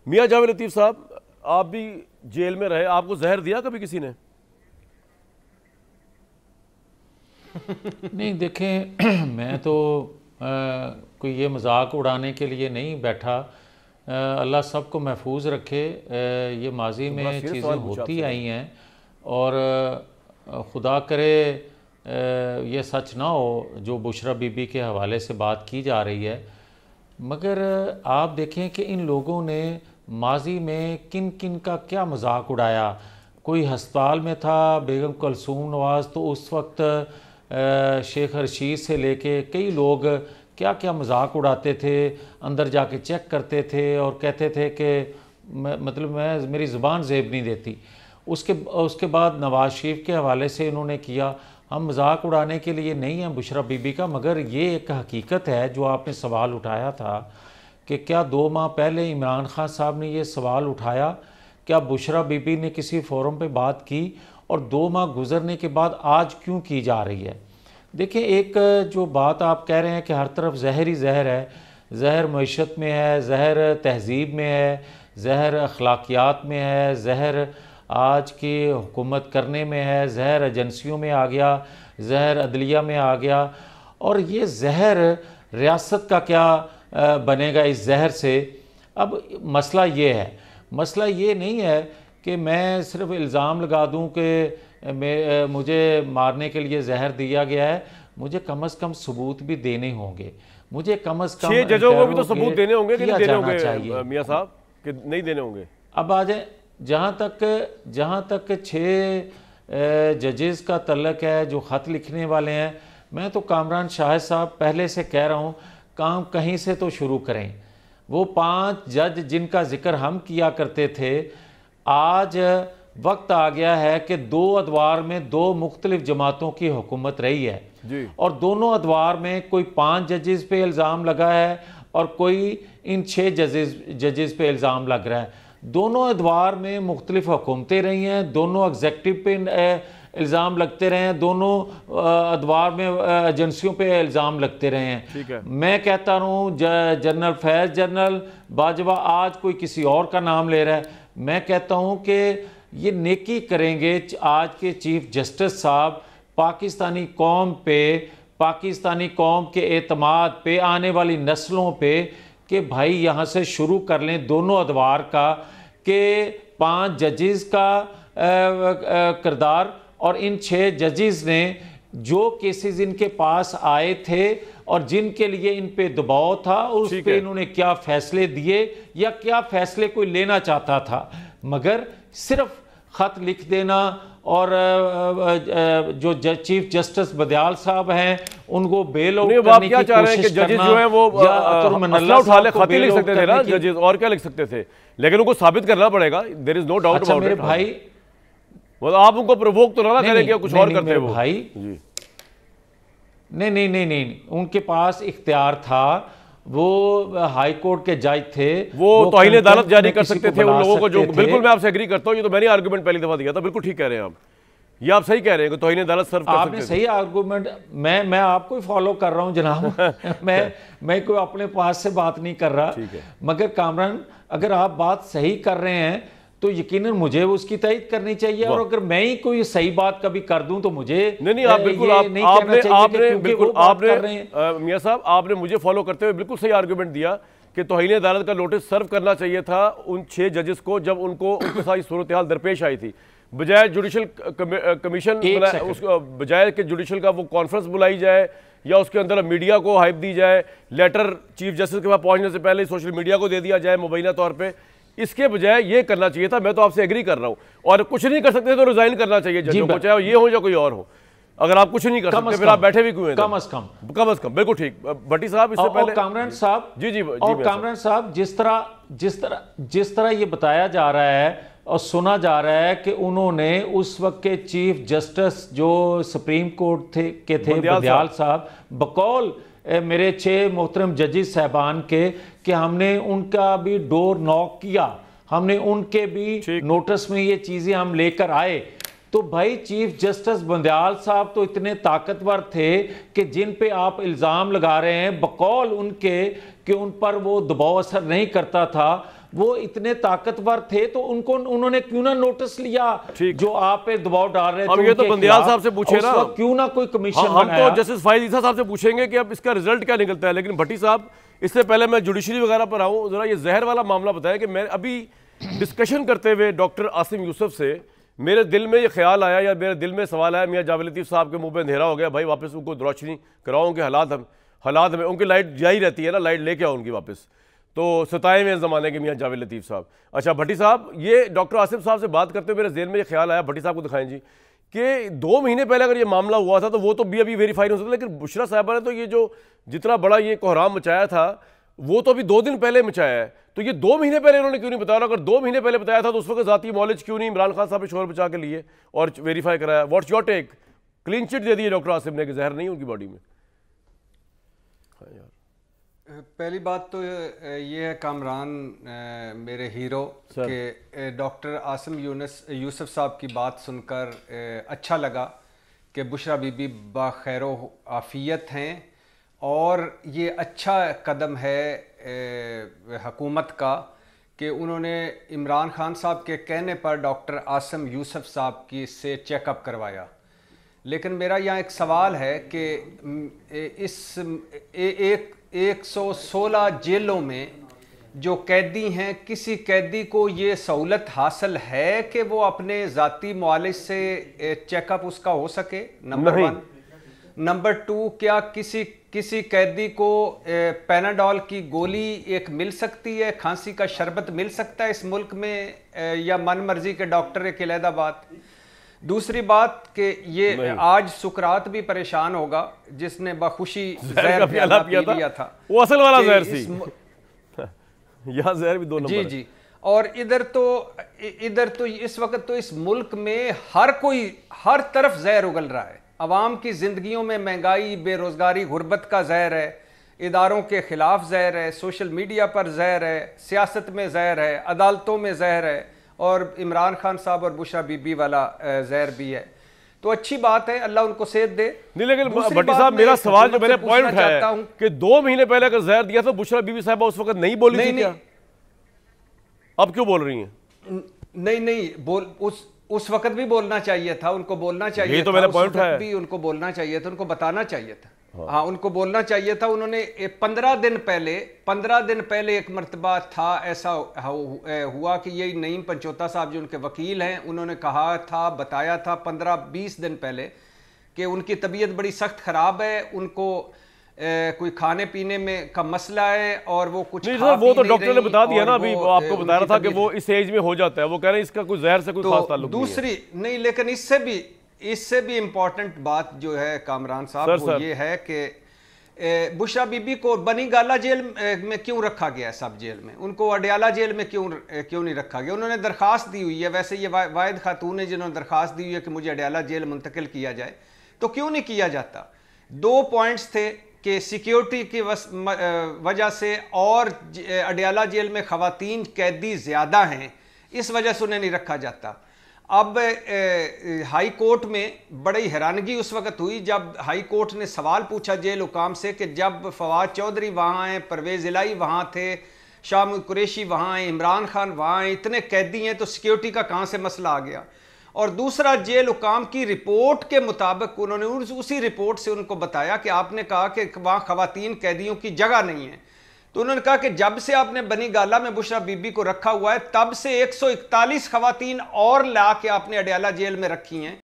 मियां जावेद लतीफ़ साहब, आप भी जेल में रहे, आपको जहर दिया कभी किसी ने? नहीं देखें, मैं तो कोई ये मजाक उड़ाने के लिए नहीं बैठा। अल्लाह सबको महफूज रखे। ये माजी में चीज़ें होती आई हैं और खुदा करे ये सच ना हो जो बुशरा बीबी के हवाले से बात की जा रही है। मगर आप देखें कि इन लोगों ने माजी में किन किन का क्या मजाक उड़ाया। कोई हस्पताल में था, बेगम कुलसूम नवाज़, तो उस वक्त शेख रशीद से लेके कई लोग क्या क्या मजाक उड़ाते थे, अंदर जाके चेक करते थे और कहते थे कि मेरी ज़ुबान ज़ेब नहीं देती। उसके बाद नवाज़ शरीफ के हवाले से इन्होंने किया। हम मजाक उड़ाने के लिए नहीं हैं बुशरा बीबी का, मगर ये एक हकीकत है जो आपने सवाल उठाया था कि क्या 2 माह पहले इमरान खान साहब ने ये सवाल उठाया, क्या बुशरा बीबी ने किसी फोरम पे बात की, और 2 माह गुजरने के बाद आज क्यों की जा रही है। देखिए, एक जो बात आप कह रहे हैं कि हर तरफ जहर ही जहर है, जहर मईशत में है, जहर तहजीब में है, जहर अखलाकियात में है, जहर आज की हुकूमत करने में है, जहर एजेंसियों में आ गया, जहर अदलिया में आ गया, और ये जहर रियासत का क्या बनेगा इस जहर से। अब मसला ये है, मसला ये नहीं है कि मैं सिर्फ इल्ज़ाम लगा दूं कि मुझे मारने के लिए जहर दिया गया है। मुझे कम से कम सबूत भी देने होंगे, मुझे कम से कम 6 जजों को भी तो सबूत देने होंगे कि नहीं देने होंगे मियां साहब, कि नहीं देने होंगे। अब आ जाए जहाँ तक 6 जजेस का तल्लक है जो ख़त लिखने वाले हैं, मैं तो कामरान शाहिद साहब पहले से कह रहा हूँ, काम कहीं से तो शुरू करें। वो 5 जज जिनका जिक्र हम किया करते थे, आज वक्त आ गया है कि 2 अदवार में 2 मुख्तलिफ जमातों की हुकूमत रही है जी। और दोनों अदवार में कोई 5 जजेस पे इल्ज़ाम लगा है और कोई इन 6 जजेस पे इल्ज़ाम लग रहा है। दोनों अदवार में मुख्तलिफ हुकूमतें रही हैं, दोनों एग्जेक्टिव पे इल्ज़ाम लगते रहे हैं, दोनों अदवार में एजेंसियों पे इल्ज़ाम लगते रहे हैं। ठीक है। मैं कहता हूँ जनरल फैज़ जनरल बाजवा आज कोई किसी और का नाम ले रहा है। मैं कहता हूँ कि ये नेकी करेंगे आज के चीफ जस्टिस साहब पाकिस्तानी कौम पे, पाकिस्तानी कौम के एतमाद पे, आने वाली नस्लों पे, कि भाई यहाँ से शुरू कर लें दोनों अदवार का, कि 5 जजेस का किरदार और इन 6 जजेस ने जो केसेस इनके पास आए थे और जिनके लिए इन पे दबाव था, उस पे इन्होंने क्या फैसले दिए या क्या फैसले कोई लेना चाहता था। मगर सिर्फ खत लिख देना और जो चीफ जस्टिस बदयाल साहब हैं उनको बेल आउट करने की कोशिश करना, जजेस जो हैं वो असला उठा ले, खत ही लिख सकते थे ना जजेस, और क्या लिख सकते थे, लेकिन उनको साबित करना पड़ेगा। There is no doubt about it. मेरे भाई, मतलब आप उनको प्रोवोक तो ना करें कि कुछ और करते हो भाई जी। नहीं, उनके पास इख्तियार था, वो हाई कोर्ट के जज थे, वो तौहीन अदालत जारी कर सकते थे उन लोगों को जो, बिल्कुल मैं आपसे एग्री करता हूँ। ये तो मैंने आर्गुमेंट पहली दफा दिया था, बिल्कुल ठीक कह रहे हैं आप, ये आप सही कह रहे हैं कि तौहीन अदालत सर्व कर सकते थे। आपने सही आर्गुमेंट, मैं आपको ही फॉलो कर रहा हूँ जनाब। मैं कोई अपने पास से बात नहीं कर रहा, मगर कामरान अगर आप बात सही कर रहे हैं तो यकीनन मुझे उसकी तायद करनी चाहिए, और अगर मैं ही कोई सही बात कभी कर दूं तो मुझे नहीं आप बिल्कुल आपने मियां साहब आपने मुझे फॉलो करते हुए बिल्कुल सही आर्गुमेंट दिया कि तौहीन अदालत का नोटिस सर्व करना चाहिए था उन 6 जजेस को जब उनके साथ सूरत हाल दरपेश आई थी, बजाय जुडिशल कमीशन, बजाय कि जुडिशल का वो कॉन्फ्रेंस बुलाई जाए या उसके अंदर मीडिया को हाइप दी जाए, लेटर चीफ जस्टिस के पास पहुंचने से पहले सोशल मीडिया को दे दिया जाए मुबैना तौर पे। इसके बजाय ये करना चाहिए था। मैं तो आपसे एग्री कर रहा हूं, और कुछ नहीं कर सकते तो रिजाइन करना चाहिए जजों को, चाहे ये हो या कोई और हो। अगर आप कुछ नहीं कर सकते फिर आप बैठे भी क्यों हैं? कम से कम बिल्कुल ठीक। भट्टी साहब इससे पहले कामरान साहब जी और कामरान साहब जिस तरह ये बताया जा रहा है और सुना जा रहा है कि उन्होंने उस वक्त के चीफ जस्टिस जो सुप्रीम कोर्ट के थे बदयाल साहब, बकौल मेरे 6 मोहतरम जजेस साहबान के, कि हमने उनका भी डोर नॉक किया, हमने उनके भी नोटिस में ये चीजें हम लेकर आए। तो भाई चीफ जस्टिस बंदयाल साहब तो इतने ताकतवर थे कि जिन पे आप इल्ज़ाम लगा रहे हैं बकौल उनके कि उन पर वो दबाव असर नहीं करता था, वो इतने ताकतवर थे तो उनको उन्होंने क्यों ना नोटिस लिया जो आप पे दबाव डाल रहे थे। ये तो बंदियाल साहब से पूछे ना, क्यों ना कोई कमीशन हम तो जस्टिस फाइज ईसा साहब से पूछेंगे कि अब इसका रिजल्ट क्या निकलता है। लेकिन भट्टी साहब, इससे पहले मैं जुडिशरी वगैरह पर आऊं, जरा ये जहर वाला मामला बताया कि मैं अभी डिस्कशन करते हुए डॉक्टर आसिम यूसुफ से मेरे दिल में ये ख्याल आया या मेरे दिल में सवाल आया, मियां जावेद लतीफ़ साहब के मुंह पे अंधेरा हो गया, भाई वापस उनको रोशनी कराओ, उनके हालात में उनकी लाइट जाई रहती है ना, लाइट लेके आओ उनकी वापस। तो 27वें ज़माने के मियां जावेद लतीफ़ साहब। अच्छा भट्टी साहब, ये डॉक्टर आसिफ साहब से बात करते हुए मेरे जेहन में ये ख्याल आया, भट्टी साहब को दिखाएं जी, कि 2 महीने पहले अगर ये मामला हुआ था तो वो तो भी अभी वेरीफाई नहीं हो सकता, लेकिन बुशरा साहबा ने तो ये जो जितना बड़ा ये कोहराम मचाया था वो तो अभी 2 दिन पहले मचाया है। तो ये 2 महीने पहले इन्होंने क्यों नहीं बताया? अगर 2 महीने पहले बताया था तो उस वक्त ज़ाती मौलिज क्यों नहीं इमरान खान साहब ने शोर बचा के लिए और वेरीफाई कराया? What's your take? Clean chit दे दी है डॉक्टर आसिफ ने कि जहर नहीं उनकी बॉडी में। हाँ यार, पहली बात तो ये है कामरान, मेरे हीरो के डॉक्टर आसिम यूसुफ साहब की बात सुनकर अच्छा लगा कि बुशरा बीबी बाखैर आफियत हैं और ये अच्छा कदम है हुकूमत का कि उन्होंने इमरान खान साहब के कहने पर डॉक्टर आसिम यूसुफ साहब की से चेकअप करवाया। लेकिन मेरा यहाँ एक सवाल है कि इस 116 जेलों में जो कैदी हैं, किसी कैदी को ये सहूलत हासिल है कि वो अपने ज़ाती मुआलिज से चेकअप उसका हो सके? नंबर 1। नंबर 2, क्या किसी कैदी को पैनाडॉल की गोली एक मिल सकती है, खांसी का शरबत मिल सकता है इस मुल्क में, या मन मर्जी के डॉक्टर एक अलहदा बात? दूसरी बात कि ये आज सुकरात भी परेशान होगा जिसने बखुशी जहर पी लिया था, वो असल वाला जहर सी। यहाँ जहर भी 2 नंबर जी है। जी। और इधर तो इस वक्त तो इस मुल्क में हर तरफ जहर उगल रहा है। अवाम की जिंदगियों में महंगाई, बेरोजगारी, गुर्बत का जहर है, इदारों के खिलाफ जहर है, सोशल मीडिया पर जहर है, सियासत में जहर है, अदालतों में जहर है, और इमरान खान साहब और बुशरा बीबी वाला जहर भी है। तो अच्छी बात है, अल्लाह उनको सेहत दे। नहीं, लेकिन भट्टी साहब, मेरा सवाल जो मैंने पॉइंट उठाया है कि 2 महीने पहले अगर जहर दिया तो बुशरा बीबी साहबा उस वक्त नहीं बोली थी क्या? अब क्यों बोल रही हैं? नहीं, उस वक्त भी बोलना चाहिए था, उनको बोलना चाहिए तो मेरा पॉइंट है, भी उनको बोलना चाहिए था, उनको बताना चाहिए था। हाँ, उनको बोलना चाहिए था। उन्होंने 15 दिन पहले एक मरतबा था ऐसा हुआ कि यही नईम पंचोता साहब जो उनके वकील हैं, उन्होंने कहा था, बताया था 15-20 दिन पहले कि उनकी तबीयत बड़ी सख्त ख़राब है, उनको कोई खाने पीने में का मसला है और वो कुछ नहीं सर, वो तो डॉक्टर ने बता दिया ना, अभी वो आपको बता रहा था कि वो इस एज में हो जाता है। वो कह रहे हैं इसका कोई जहर से कोई खास ताल्लुक नहीं है। दूसरी नहीं, लेकिन इससे भी इम्पोर्टेंट बात जो है कामरान साहब, वो ये है कि बुशरा बीबी को बनी गाला जेल में क्यों रखा गया है? सब जेल में, उनको अडयाला जेल में क्यों नहीं रखा गया? उन्होंने दरखास्त दी हुई है, वैसे ये वाहिद खातून है जिन्होंने दरखास्त दी हुई है कि मुझे अडयाला जेल मुंतकिल किया जाए, तो क्यों नहीं किया जाता? 2 पॉइंट्स थे कि सिक्योरिटी की वजह से और अडयाला जेल में खवातीन कैदी ज़्यादा हैं, इस वजह से उन्हें नहीं रखा जाता। अब हाई कोर्ट में बड़ी हैरानगी उस वक्त हुई जब हाई कोर्ट ने सवाल पूछा जेल हुकाम से कि जब फवाद चौधरी वहाँ हैं, परवेज़ इलाही वहाँ थे, शाम कुरैशी वहाँ हैं, इमरान खान वहाँ हैं, इतने कैदी हैं, तो सिक्योरिटी का कहाँ से मसला आ गया? और दूसरा, जेल हुकाम की रिपोर्ट के मुताबिक उन्होंने उसी रिपोर्ट से उनको बताया कि आपने कहा कि वहाँ खवातीन कैदियों की जगह नहीं है, तो उन्होंने कहा कि जब से आपने बनी गाला में बुशरा बीबी को रखा हुआ है तब से 141 खवातीन और ला के आपने अडयाला जेल में रखी हैं,